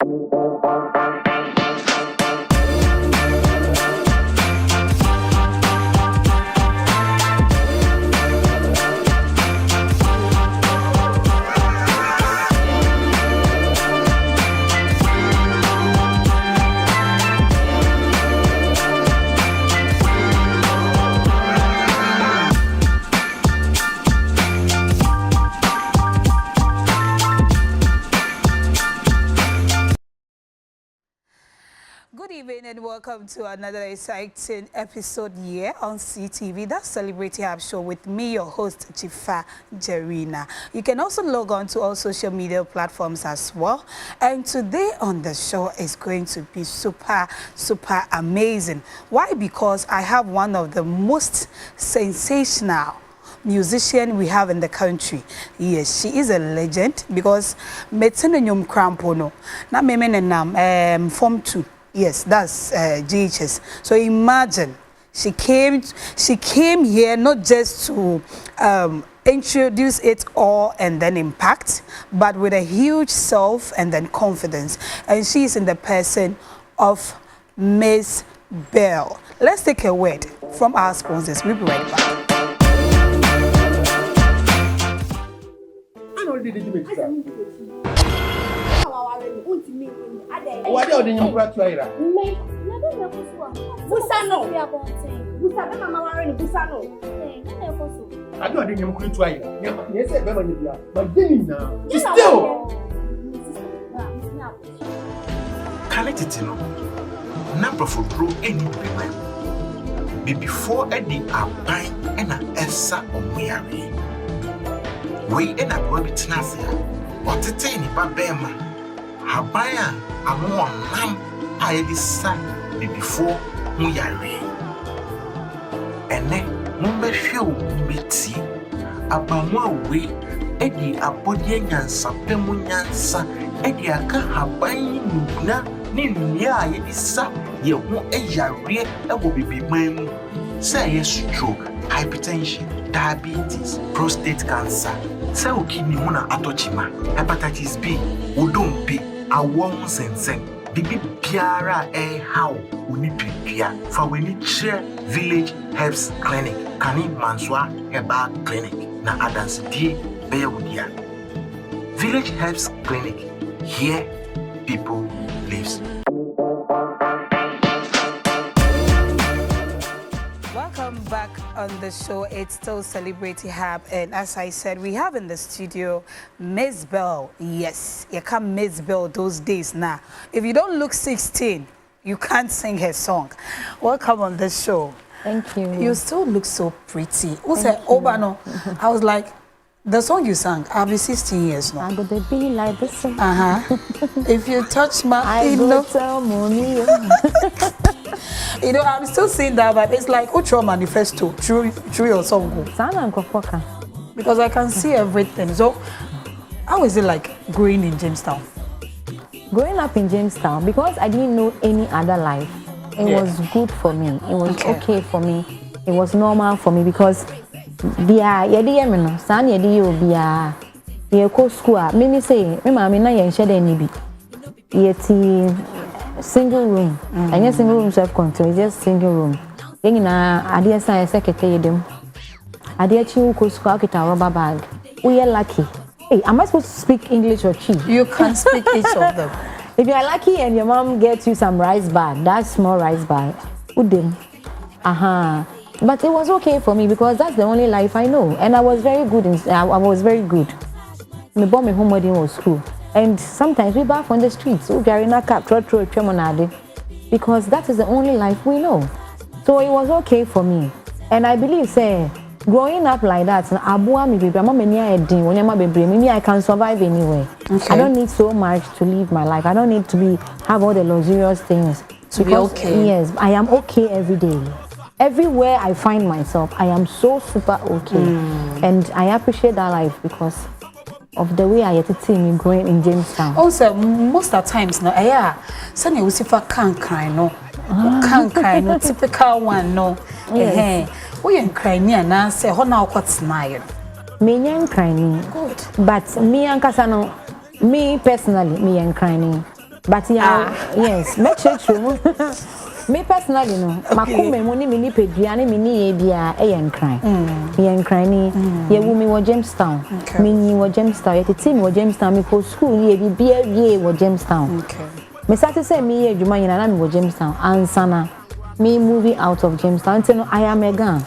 Good evening and welcome to another exciting episode here on CTV, that's Celebrity Hub Show with me, your host, Chifa Jerina. You can also log on to all social media platforms as well. And today on the show is going to be super amazing. Why? Because I have one of the most sensational musician we have in the country. Yes, she is a legend because Metsenyum Crampono, na memenenam Form 2. Yes, that's GHS. So imagine she came here not just to introduce it all and then impact, but with a huge self and then confidence. And she is in the person of Mzbel. Let's take a word from our sponsors. We'll be right back. What are you trying? Busano. Busano mama wari busano. I don't think I'm trying. Yes, but then now. Still. Quality no. Number for grow any be before any abai and a essa omuare. We end up with Tinasia. What a tiny babema. Habaya, Amoah, Nam, I decide before we are ready. And then, Mumba show me tea. Abamoah way, Eddie, a body and Sapemunyansa, Eddie, a car Habai, Nuna, Ninia, Edisa, you won't a yare, that will be mine. Say stroke, hypertension, diabetes, prostate cancer, cell kidney mona atochima, hepatitis B, udumpi. I won't send Bibi Piara how Unipia for when it share Village Herbs Clinic, Kani Manswa Herbal Clinic, na Adams D. Beodia. Village Herbs Clinic, here people lives. Welcome back on the show. It's still Celebrity Hub, and as I said, we have in the studio Mzbel. Yes, you can't Mzbel those days now. If you don't look 16, you can't sing her song. Welcome on the show. Thank you. You still look so pretty. Who said Obano? I was like, the song you sang, I'll be 16 years now. I'm gonna be like this. If you touch my, I go tell mommy. You know, I'm still saying that, but it's like Ultra Manifesto, true your song. Because I can see everything. So, how is it like growing in Jamestown? Growing up in Jamestown, because I didn't know any other life, it was good for me. It was okay for me. It was normal for me because single room. I guess single room self-control, just single room. Then I did say secretary them. I did you go school with a rubber bag. We are lucky. Hey, am I supposed to speak English or Chi? You can speak each of them. If you are lucky and your mom gets you some rice bag, that's small rice bag. Udem. But it was okay for me because that's the only life I know, and I was very good. I was very good. My bomb home wedding was school. And sometimes we bath on the streets, because that is the only life we know. So it was okay for me. And I believe, say, growing up like that, I can survive anyway. Okay. I don't need so much to live my life. I don't need to have all the luxurious things. To be okay. Yes, I am okay every day. Everywhere I find myself, I am so super okay. And I appreciate that life because of the way I had to see me growing in Jamestown. Also, most of the times, no, Sunny Usifa can't cry, no. Can't cry, no. Typical one, no. We ain't crying, and say, how now what's nine? Me ain't crying. Good. But me and Kasano, me personally, me ain't crying. But yeah, yes, make sure true. Me personally no, makume mo ni me ni peduane me ni ye bia e yen kran. Yen kran ni ye wu me wo Jamestown. Me ni wo Jamestown, ye tete me wo Jamestown, me ko school ni ye bia wie wo Jamestown. Okay. Me start say me ye adwuma nyina na me wo Jamestown ansana me moving out of Jamestown. So no, I am a Gan.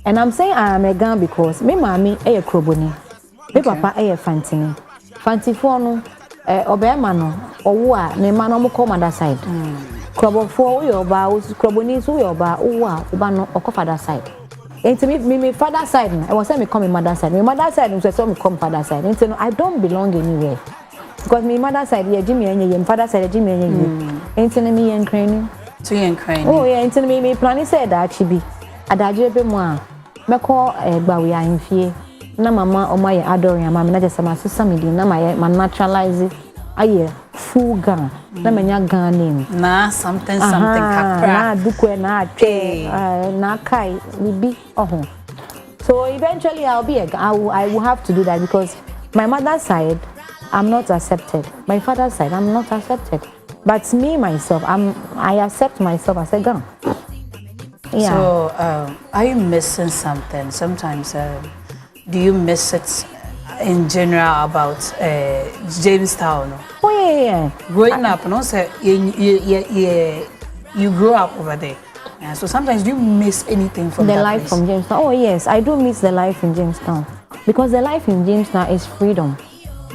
And I'm saying I am a Gan because me mami e kroboni. Me papa e fantini. Fantifo no obema no owo a ne ma no mo come other side. Krobofo we oba kroboni so we oba oba no father side. Enti me father side no I was say me come mother side. Me mother side no say me come father side. Enti no I don't belong anywhere. Because me mother side ye Jimmy enye, father side Jimmy enye. Enti no me yen crane. To yen crane. Oh yeah, enti no me plan say that chi bi. Adaje be mo a me call gba we ahemfie. Na mama o my adoring mama na just my sister me na my naturalize aye full Gan na menya Gan name na something kakra na dukwe na atwe na kai bibi ohun. So eventually I will have to do that because my mother's side I'm not accepted, my father's side I'm not accepted, but me myself I accept myself as a Gan. Yeah. So are you missing something sometimes? Do you miss it in general about Jamestown? Oh yeah. Growing up, no say you grew up over there. Yeah, so sometimes do you miss anything from the that life place? from Jamestown? Oh yes, I do miss the life in Jamestown because the life in Jamestown is freedom.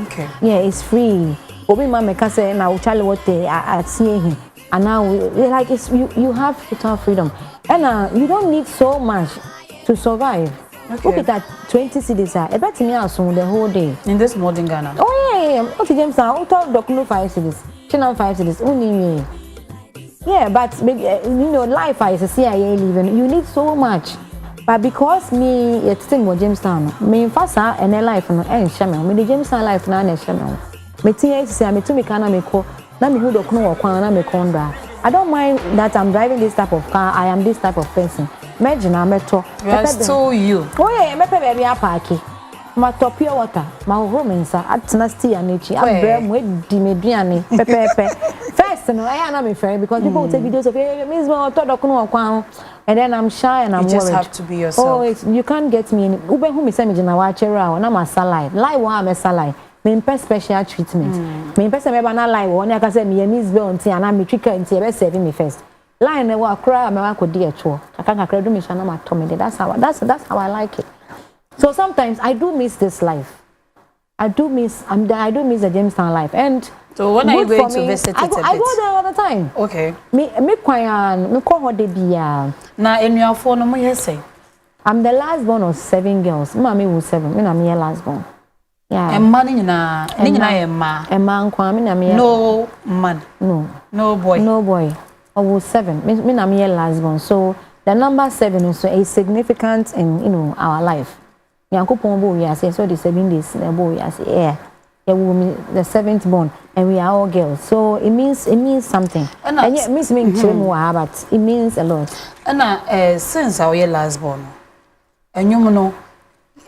Okay. Yeah, it's free. Obi mama can say na uchale what I see him, and now like it's you have total freedom, and you don't need so much to survive. Okay. Look at that 20 cities are about me also the whole day. In this modern Ghana. Oh yeah. What Jamestown? What Dokuno 5 cities? Chinam 5 cities. Only. Yeah, but you know, life is CIA living. You need so much. But because me, it's thing with Jamestown. Me fasa and life no shaman. Me the Jamestown life na shaman. Me tia say me to me kana me ko. Na me who Dokuno wakwana na me konda. I don't mind that I'm driving this type of car. I am this type of person. Imagine I'm meto. That's so you. Oh yeah, me pe baby apaki. Ma top pure water. Ma home insa. Atna stay anichi. Abrem we di mediane. Pepe. First no, I am me friend because people will take videos of Mzbel to Dokuno wakwan. And then I'm shy and I'm worried. You just have to be yourself. Oh, you can't get me in. Ube who me say me jina wa chera. Na ma salai. Lie wa me salai. Me impress special treatment. Me impress me ba na lie wo. Oni aka say me Mzbel nti ana me trika nti e be serve me first. Line never cry, me want to do a chore. I can't do me shana ma tummy. That's how I like it. So sometimes I do miss this life. I do miss the Jamestown life. And so when are you going to visit it? I go there all the time. Okay. Me kwayan, me ko hode biya. Na in your phone, no more say. I'm the last born of 7 girls. Mommy was 7. Me na me last born. Yeah. And man na Emma. Emma nkwa me na me. No man. No. No boy. No boy. I was 7. Me na me last born. So the number 7 is significant in our life. Yankopon bo we are say so the 7 days the boy we are say yeah. The 7th born and we are all girls. So it means something. And yet miss me but it means a lot. And since our last born and you know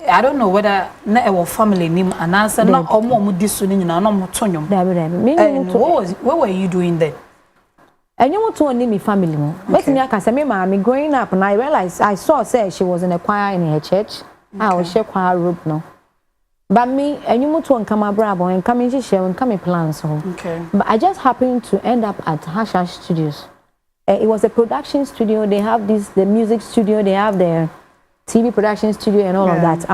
I don't know whether na our family name and answer na omo mu disu ni na no mo tonyom. What were you doing then? And you want to name me family mo. But me aka say me mama growing up and I realized I saw say she was in a choir in her church. I was share choir rope no. But me and you want to come abroad and come in share and come in plans so. Okay. But I just happened to end up at Hash Studios. It was a production studio. They have the music studio, they have the TV production studio and all of that.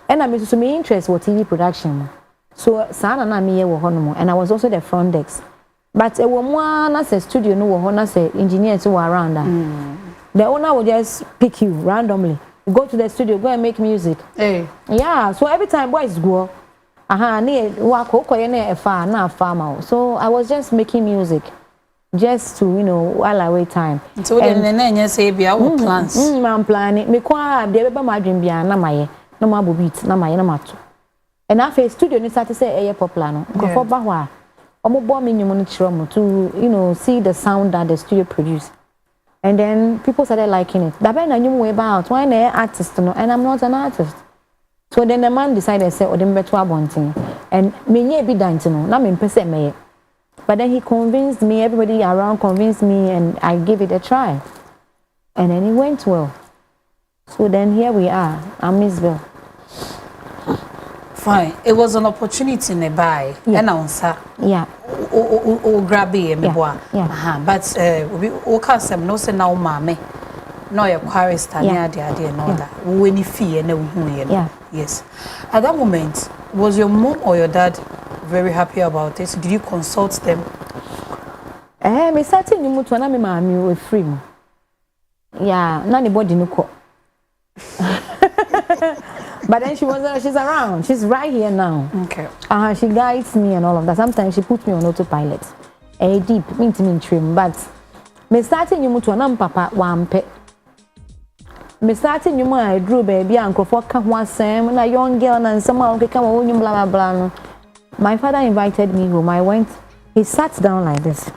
And I mean so me interest was TV production. So sana na me wo hono and I was also the front desk. But a woman as a studio no wo na say engineers who are around that. The owner will just pick you randomly. Go to the studio, go and make music. Hey. Yeah, so every time boys go, so I was just making music. Just to, while I wait time. So then you say be our plans. I'm planning. Me kwa the ebe ma dream bia na maye. No ma beat na maye na mato. And after studio ni start to say popular no. Go for ba ho a. Omo bo me nyum no chiro mo to see the sound that the studio produce. And then people started liking it. That ben na nyum way about why na artist no and I'm not an artist. So then the man decided say odem beto abontin. And me nye bi dance no na me pese meye. But then he convinced me, everybody around convinced me, and I gave it a try. And then it went well. So then here we are, I'm Mzbel. Fine. It was an opportunity nearby. Yeah. And answer. Yeah. Grab it, Yeah. But we can't say no say now, mammy. No, your chorist, and yeah, and all that. When you fear, no, yeah. Yes. At that moment, was your mom or your dad very happy about it? Did you consult them? Me starting you move to another man, you were free. Yeah, nobody no call. But then she's around. She's right here now. Okay. She guides me and all of that. Sometimes she puts me on autopilot. Deep, mean trim. But me starting you move to another papa one pet. Me starting you I drew baby uncle for one Sam, a young girl and someone can come on blah blah blah. My father invited me home. I went. He sat down like this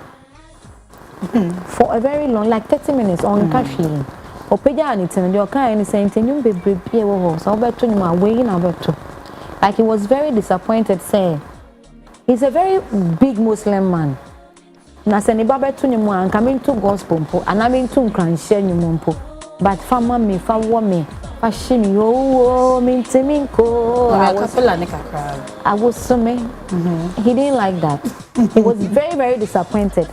for a very long, like 30 minutes on Kashi. Opeja and it's in your car and saying, "You be brave, so I'll bet you my way in Alberto." Like he was very disappointed, saying, "He's a very big Muslim man. Na seni baba to ni mo an coming to gospel mpo, and I'm into Christian ni mpo. But fa mama fa wo me, fa shimi yo me ntiminko." I was so me. He didn't like that. He was very, very disappointed.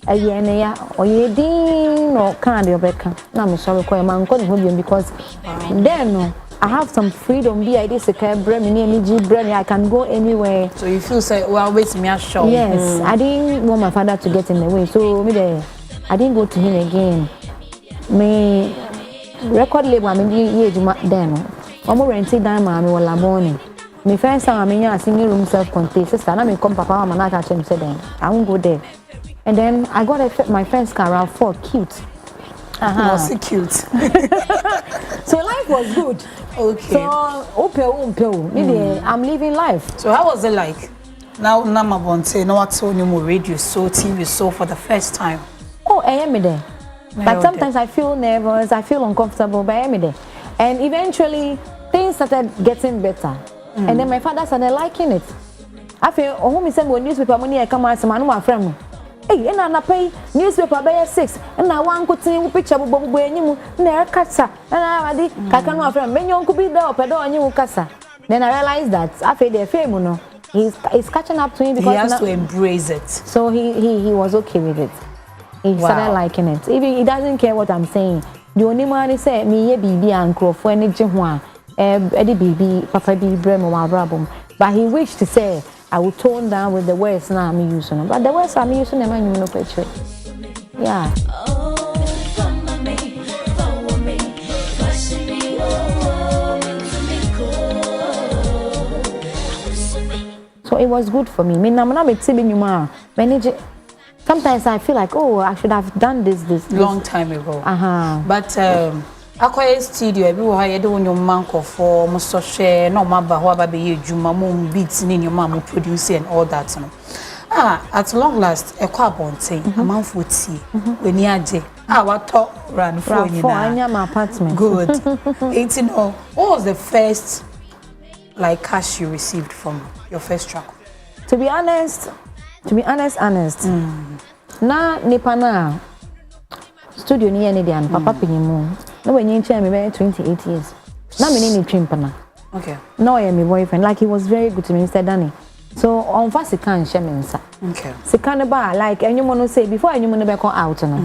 Or you didn't or can't you becker. Now I'm sorry, man, because then I have some freedom. Be I this a I can go anywhere. So you feel say, well, wait me a show. Yes, I didn't want my father to get in the way, so I didn't go to him again. Me record label, I mean, then I'm renting down my morning. My friends are me singing room self-contained. Sister, I come papa, I'm not actually said then I won't go there. And then I got my friend's car around 4, cute. Was it cute? So life was good. Okay. So maybe I'm living life. So how was it like? Now Namabonte, no what's on your radio, so TV so for the first time. Oh, I am there. But sometimes I feel nervous, I feel uncomfortable, but I am there. And eventually things started getting better. And then my father started liking it. I feel home is saying newspaper money I come out my friend. Hey, and I pay newspaper by 6, and I want to see picture of Bobo and you near Casa. And I did Kakano friend, when you could be there, Pedro and you Casa. Then I realized that after the fame, he's catching up to him because he has to embrace it. So he was okay with it. He started liking it. Even he doesn't care what I'm saying. The only man is say me baby and crow for any jihwa, Eddie baby, Papa be bremo brabum. But he wished to say I will tone down with the words now I'm using. But the words I'm using them in no picture. Yeah. So it was good for me. Sometimes I feel like, oh, I should have done this. Long time ago. But Akwa studio everywhere you do your man for muso share no maba ho aba be ejuma mo beats ni your man produce and all that no. At long last Ekua bonten amanfo tie weni age wato run for you na my apartment. Good. It's what was the first like cash you received from your first track? To be honest. Na nipa na studio ni ene dia papa pinyimu. No when you me 28 years. Na me ni twimpana. Okay. No I am my boyfriend. Like he was very good to me, Mr. Danny. So on fast can share me nsa. Okay. Sekana ba like anyone no say before anyone be come out no.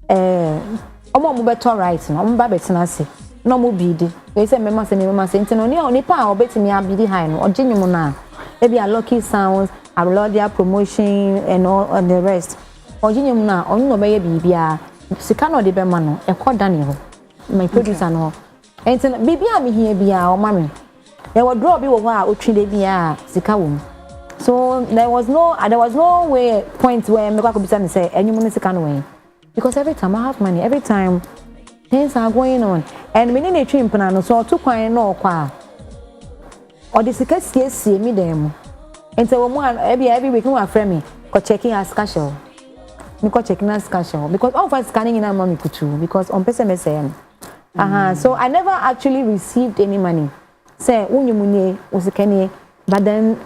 Omo mo beto right no. Omo ba betena se. No mo bidi. We say me ma se ntino ni onipa a obetimi abidi high no. Ojenyum na. E be a lucky sounds, a Melodia promotion and all and the rest. Ojenyum na onu no be ye bibia. Sika no de be ma no. Ekwa Danny ho. My producer no. Enti bibia me here bia o ma me. There was draw bi wo ho a otwi de bia sika wo. So there was no way point where me kwa bisa me say enyum no sika no we. Because every time I have money, every time things are going on and me ni twi mpana no so to kwan no kwa. Or the sika sie me dem. Enti wo mu every week no afre me ko checking as casual. Me ko checking as casual because all for scanning in am me kutu because on person me say so I never actually received any money. Say unyimunye usikanie but then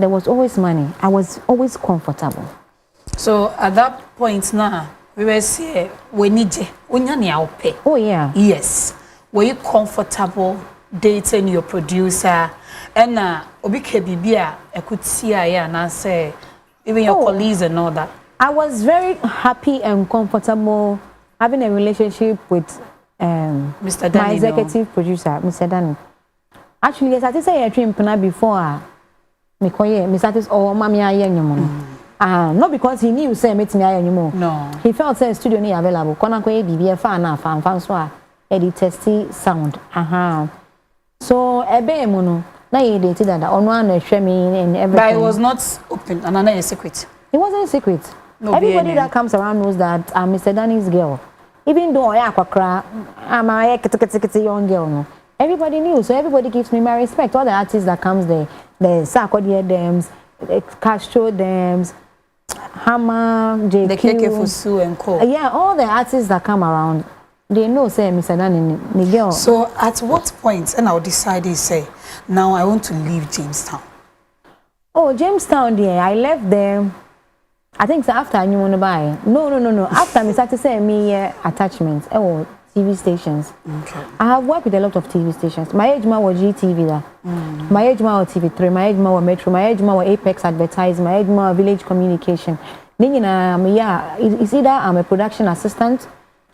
there was always money. I was always comfortable. So at that point now, we were saying, we need you. Oh, yeah. Yes. Were you comfortable dating your producer? And obi kebibia, I could see and I say, even your colleagues and all that. I was very happy and comfortable having a relationship with Mr. Danny, my executive producer, Mr. Danny. Actually, yes, I did say a dream before me Mr. Oh, mommy, I not because he knew say meet me anymore. No. He felt say studio ni available. Kona ko BB fan so edit testy sound. So ebe mu no na ye dated that ono an hwe me and everything. But it was not open and another secret. It wasn't a secret. No, everybody that comes around knows that I'm Mr. Danny's girl. Even though I akwakra, I'm a young girl. No. Everybody knew, so everybody gives me my respect. All the artists that comes there, the Sarkodie Dems, the Castro Dems, Hammer, JQ, the Keke Fusu and Co. Yeah, all the artists that come around, they know say Mr. Danny, the girl. So at what point, and I'll decide to say, now I want to leave Jamestown. Oh, Jamestown, yeah, I left there. I think so after I knew want to buy. No. After me started saying me attachments, TV stations. Okay. I have worked with a lot of TV stations. My age was GTV there. My age was TV3. My age was Metro. My age was Apex Advertising. My age was Village Communication. It's either I'm a production assistant,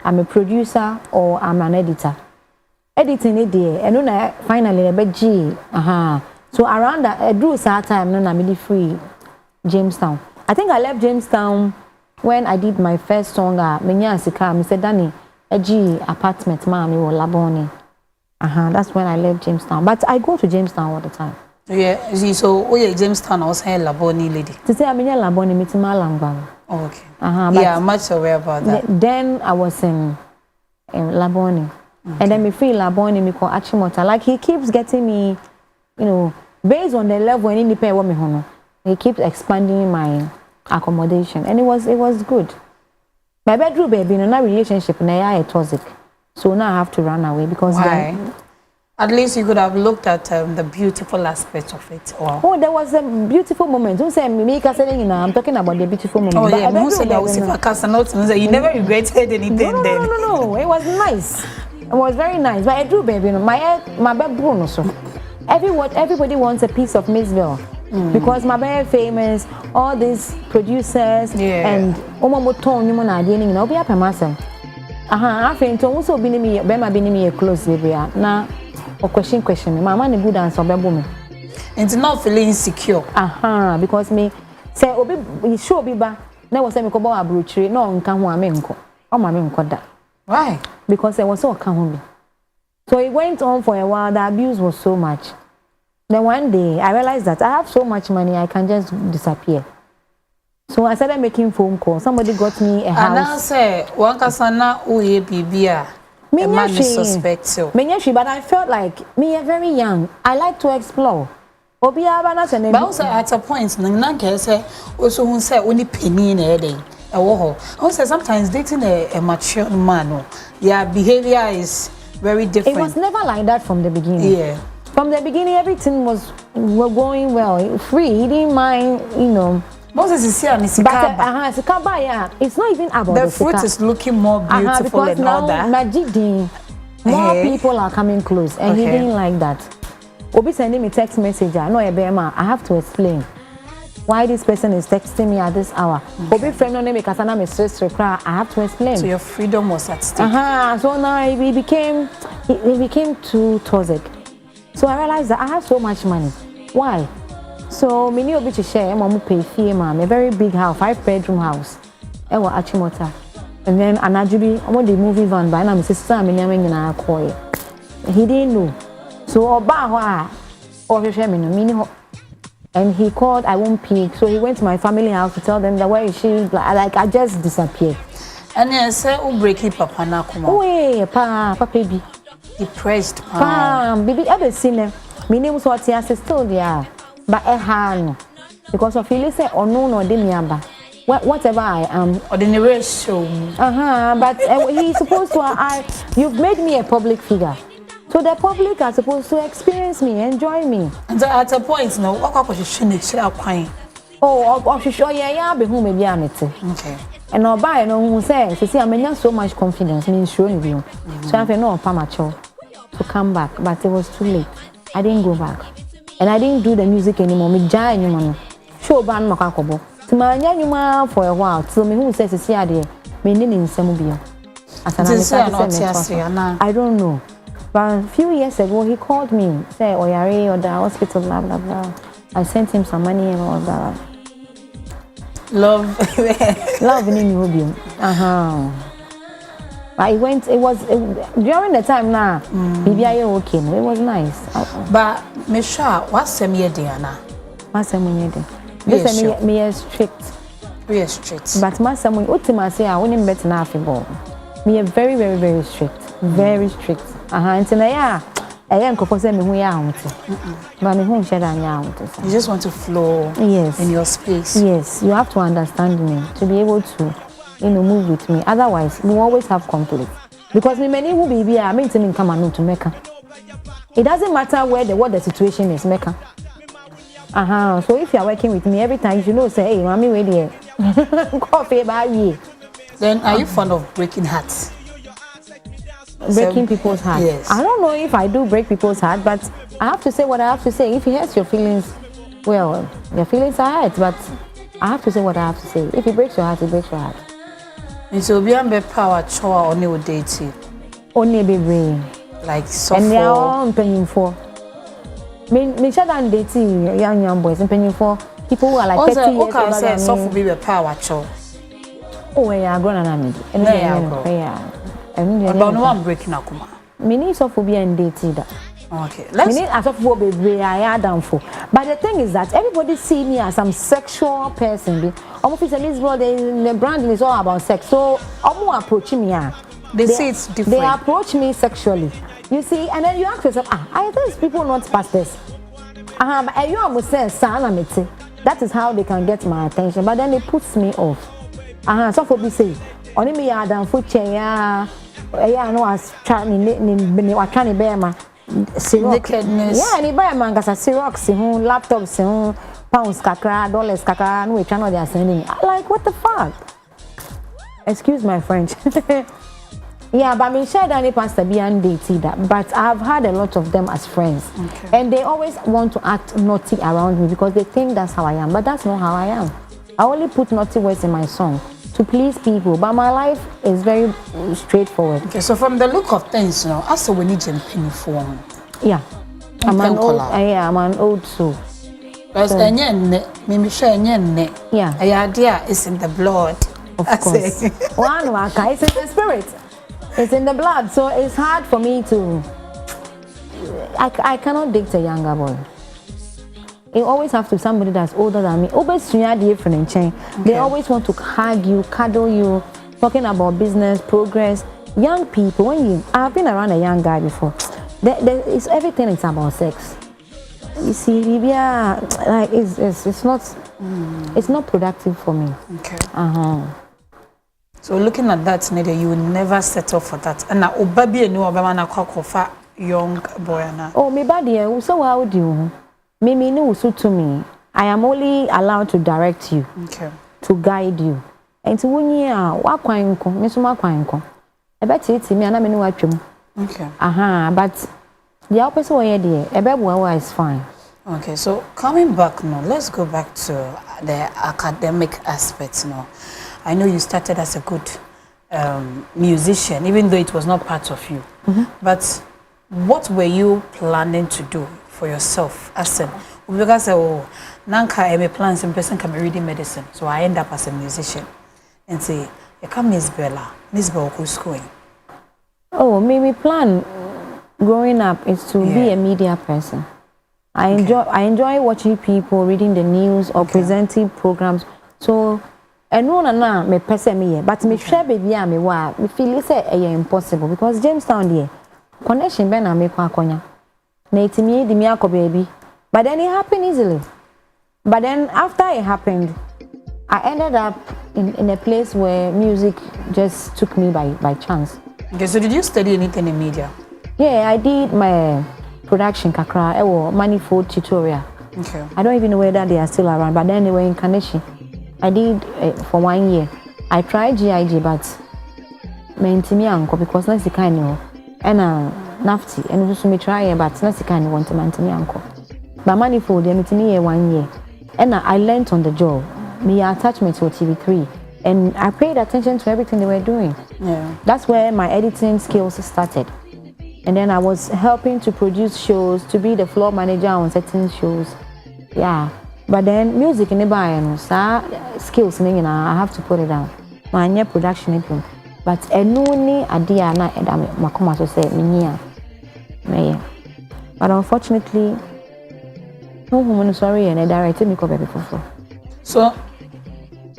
I'm a producer, or I'm an editor. Editing it there, and then finally I bet G. So around that, I drew that time. No, I'm free. Jamestown. I think I left Jamestown when I did my first song. Mr. Danny, a G apartment, mommy or Laboni. That's when I left Jamestown. But I go to Jamestown all the time. Yeah, so Jamestown was a Laboni lady. To say I'm in Laboni, meeting my language. Okay. Yeah, I'm much aware about that. Then I was in Laboni. Okay. And then me free Laboni, me call Achimota. Like he keeps getting me, based on the level and independent woman. He keeps expanding my accommodation, and it was good. My bedroom baby, in a relationship, now I toxic, so now I have to run away because why? At least you could have looked at the beautiful aspect of it. Wow. Oh, there was a beautiful moment. Don't say me, I'm talking about the beautiful moment. Oh yeah, you never regretted anything. No. It was nice. It was very nice. My bedroom baby, my bedroom also. Everybody wants a piece of Mzbel. Because my very famous, all these producers and Omomoton, you know, I'll be up a master. I think also be me, Bema be me a close area. Now, or question me, my man a good answer, Beboom. It's not feeling insecure. Because me say, Obi, show be back. There was a Mikobo abruchery, no, come one menko. Oh, my menko that. Why? Because there was so come. So it went on for a while, the abuse was so much. Then one day, I realized that I have so much money, I can just disappear. So I started making phone calls. Somebody got me a house. And I say, one kasana uye bibia. A man is suspect. But I felt like me very young. I like to explore. But also at a point, Nanka say, also who say only penny in a day. Also sometimes dating a mature man, their behavior is very different. It was never like that from the beginning. Yeah. From the beginning, everything was going well, free. He didn't mind, Moses is here, Miss Kaba. Yeah. It's not even about the fruit is looking more beautiful and all that. More people are coming close, and he didn't like that. Obi sending me text message. I have to explain why this person is texting me at this hour. Obi friend no name because I'm a sister. I have to explain. So your freedom was at stake. So now it became too toxic. So I realized that I have so much money. Why? So me need to share. I'm pay fee, ma'am. A very big house, 5-bedroom house. I was Achimota. And then Anajubi, I want the movie van by my sister. I'm in a coy. He didn't know. So Oba, and he called. I won't pick. So he went to my family house to tell them that where is she? Like I just disappeared. And then say, "Oh, break it, Papa Nakuma." Oh, yeah, Papa, baby. Depressed. Baby, ever seen them? My name was what still there, but because of you say or no demiaba. Whatever I am, ordinary show. But he's supposed to. You've made me a public figure. So the public are supposed to experience me, enjoy me. And so at a point, no, what was she crying? Oh, sure, yeah, be who maybe I'm it. Okay. And I'll buy no who says, see, I'm not so much confidence, means showing you. So I have no pamacho to come back, but it was too late. I didn't go back. And I didn't do the music anymore. Me jai anymore. Show ban makakobo. To my young for a while, till me who says, see, I did. Me in Samubia. I don't know. But a few years ago, he called me, say, Oyare or the hospital, blah, blah, blah. I sent him some money and all that. Love in Nubium. It was during the time now. Maybe I okay. It was nice. But Misha, what's the media, Diana? What's the media? This is me strict. We are strict. But my someone ultimately say I wouldn't bet enough football. Me very, very, very strict. Very strict. Until I am composing me who I want to. But me who share that I want to. You just want to flow in your space. Yes, you have to understand me to be able to, move with me. Otherwise, we always have conflict. Because me many who be I mean to me come and to Mecca. It doesn't matter what the situation is, Mecca. So if you are working with me every time, say, hey, mommy, wait here. Coffee by you. Then are you fond of breaking hearts? Breaking people's hearts. Yes. I don't know if I do break people's heart, but I have to say what I have to say. If it hurts your feelings, well, your feelings are hurt, but I have to say what I have to say. If it breaks your heart, it breaks your heart. And so beyond the power choa only would date you. Only baby. Like so. And they are all paying for. Me shut down dating young boys and paying for people who are like 30 years older than me. So be the power choa. Oh, yeah, grown and yeah. About no one breaking up. Me need sophobia and dating that. Okay, let's. Me need a sophobia I am down for. But the thing is that everybody see me as some sexual person. Almost it's a Mzbel, the branding is all about sex. So Amoah approach me. They see it's different. They approach me sexually. You see, and then you ask yourself, are these people not pastors? But you almost say, that is how they can get my attention. But then it puts me off. Sophobia say, only me are down for chair. I know as trying to bear my nakedness. Yeah, and buy man gas Xerox, laptops, pounds, kakra, dollars, kakra, no channel they are sending. Like, what the fuck? Excuse my French. Yeah, but me share any pastor beyond dating that. But I've had a lot of them as friends. Okay. And they always want to act naughty around me because they think that's how I am. But that's not how I am. I only put naughty words in my song to please people, but my life is very straightforward. Okay, so from the look of things, as we need to penny for. Yeah, I'm an old soul. Because yeah, idea is in the blood. Of course. It's in the spirit. It's in the blood, so it's hard for me to. I cannot date a younger boy. You always have to somebody that's older than me. They always want to hug you, cuddle you, talking about business, progress. Young people, I've been around a young guy before. Everything is about sex. You see, Libya, like it's not productive for me. Okay. So looking at that, Nede, you will never settle for that. And now, baby, no, I'm young boy now. Oh, me body, so how do you? Me no suit to me. I am only allowed to direct you, to guide you. And to when you are, what kind of me so much kind. I bet it's me and I know what you. Okay. But the opposite way there, a baby is fine. Okay, so coming back now, let's go back to the academic aspects now. I know you started as a good musician, even though it was not part of you. But what were you planning to do for yourself? As in, because Nanka I plans in person can be reading medicine, so I end up as a musician. And say, you come Mzbel who's going. Oh, my plan growing up is to be a media person. I enjoy watching people reading the news or presenting programs. So and no me person me, but me share baby me wa me feel say impossible because Jamestown there connection be na me kwa konya. Na itimi di me akọ baby. But then it happened easily. But then after it happened, I ended up in a place where music just took me by chance. Okay, so did you study anything in media? Yeah, I did my production kakra. Manifold tutorial. Okay. I don't even know whether they are still around, but then they were in Kaneshi. I did for 1 year. I tried GIG, but mentimi anko because na sika ni ho. And nafti, and also me try but na sika ni want to mentimi anko. But manifold, they mentimi 1 year. And I learned on the job. Me attachment to TV3. And I paid attention to everything they were doing. Yeah. That's where my editing skills started. And then I was helping to produce shows, to be the floor manager on certain shows. Yeah. But then music in the bar, skills, I have to put it down. My new production, but any idea na makoma to say me. But unfortunately, no woman sorry and I directed me baby for.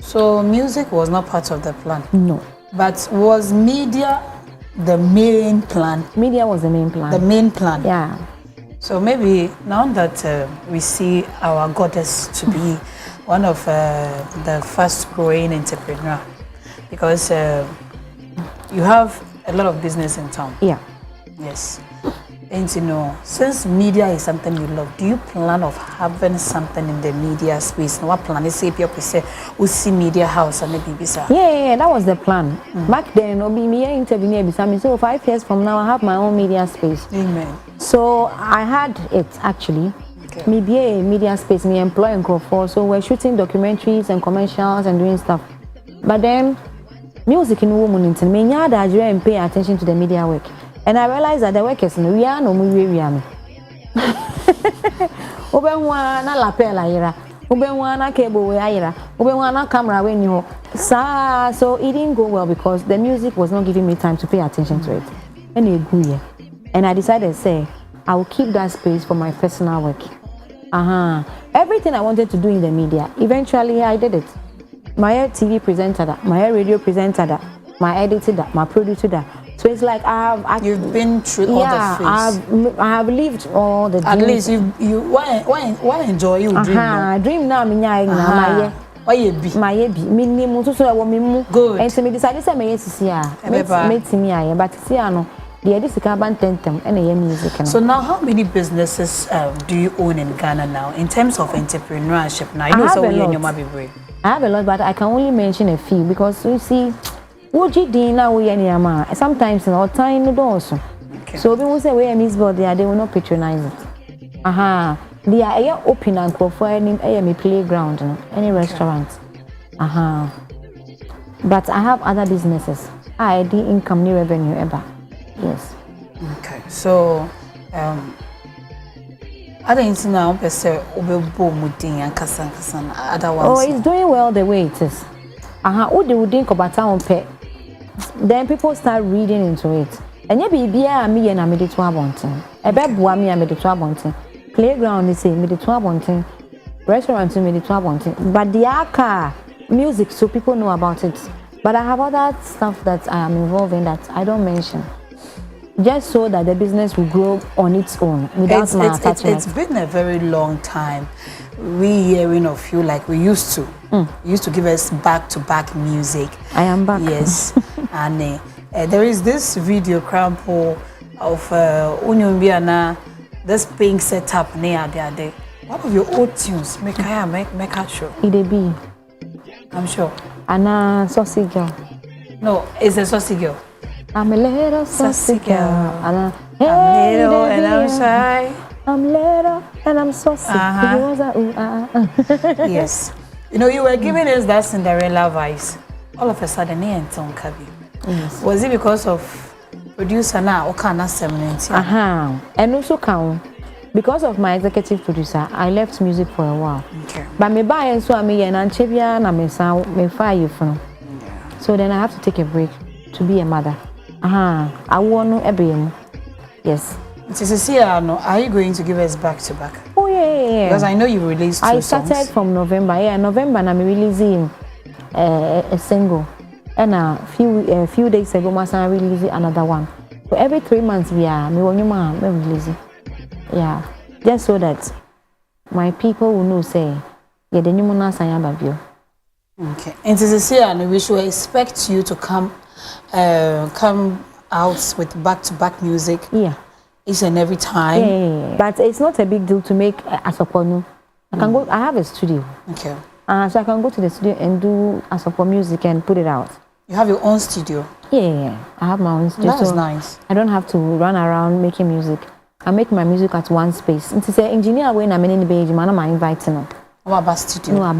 So music was not part of the plan. No. But was media the main plan? Media was the main plan. The main plan. Yeah. So maybe now that we see our goddess to be one of the fast growing entrepreneur, because you have a lot of business in town. Yeah. Yes. And since media is something you love, do you plan of having something in the media space? No, what plan is say people say we see media house and maybe Yeah, that was the plan. Back then, Obi me interview me so 5 years from now I have my own media space. Amen. So I had it actually. Okay. Me be a media space, me employing for so we're shooting documentaries and commercials and doing stuff. But then music in woman into me and pay attention to the media work. And I realized that the workers we are no we me. Obenwa na lapel ayira. Obenwa na cable we ayira. Obenwa na camera we ni ho. So it didn't go well because the music was not giving me time to pay attention to it. And I decided say I will keep that space for my personal work. Everything I wanted to do in the media, eventually I did it. My TV presenter that, my radio presenter that, my editor that, my producer that. So it's like you've been through all the phases. I have lived all the dreams. At least you why enjoy you dream? Dream now me nyai why you be? My be me name so so me mu. Good. And so me decided say me sisi a. Me timi aye but see no the edisi ka ban tentem and e music. So now how many businesses do you own in Ghana now in terms of entrepreneurship now? You know so we in your brave. I have a lot but I can only mention a few because you see sometimes in our time no also. Okay. So people say we Mzbel they will not patronize it. They are open and for any playground, any restaurant. But I have other businesses. I the income new revenue ever. Yes. Okay. So other things now person obebo mudin and kasan other ones. Oh, it's doing well the way it is. Would think about town pay. Then people start reading into it. And you be me and I made it to abonting. A bed me I made it to abonting. Playground is made it to abonting. Restaurant made it to abonting. But the car music so people know about it. But I have other stuff that I am involved in that I don't mention. Just so that the business will grow on its own without my attachment. It's been a very long time we hearing of you like we used to. You used to give us back-to-back music. I am back. Yes. And there is this video crampo of Unyumbiana, this pink setup near there. One of your old tunes, make a show. It be. I'm sure. Anna saucy girl. No, it's a saucy girl. I'm a little saucy girl. I'm little and I'm shy. I'm little and I'm saucy. Yes. You know, you were giving us that Cinderella vibes. All of a sudden, yes. Was it because of producer now or can I and also count because of my executive producer, I left music for a while. Okay. But me buy and so I me and Chebia na me sound me fire you from. So then I have to take a break to be a mother. I want to be. Yes. Are you going to give us back to back? Oh yeah. Because I know you released two I started songs. from November. Yeah, November I'm releasing a single. And a few days ago I released another one. So every 3 months we are me releasing. Yeah. Just so that my people will know say yeah the new babio. Okay. And this year we should expect you to come out with back-to-back music. Yeah. Each and every time? Yeah. But it's not a big deal to make asoponu. I can go, I have a studio. Okay. So I can go to the studio and do asopo music and put it out. You have your own studio? Yeah, I have my own studio. That's so nice. I don't have to run around making music. I make my music at one space. It's an engineer when I'm in the page, man, I'm inviting them. What about studio? No, I'm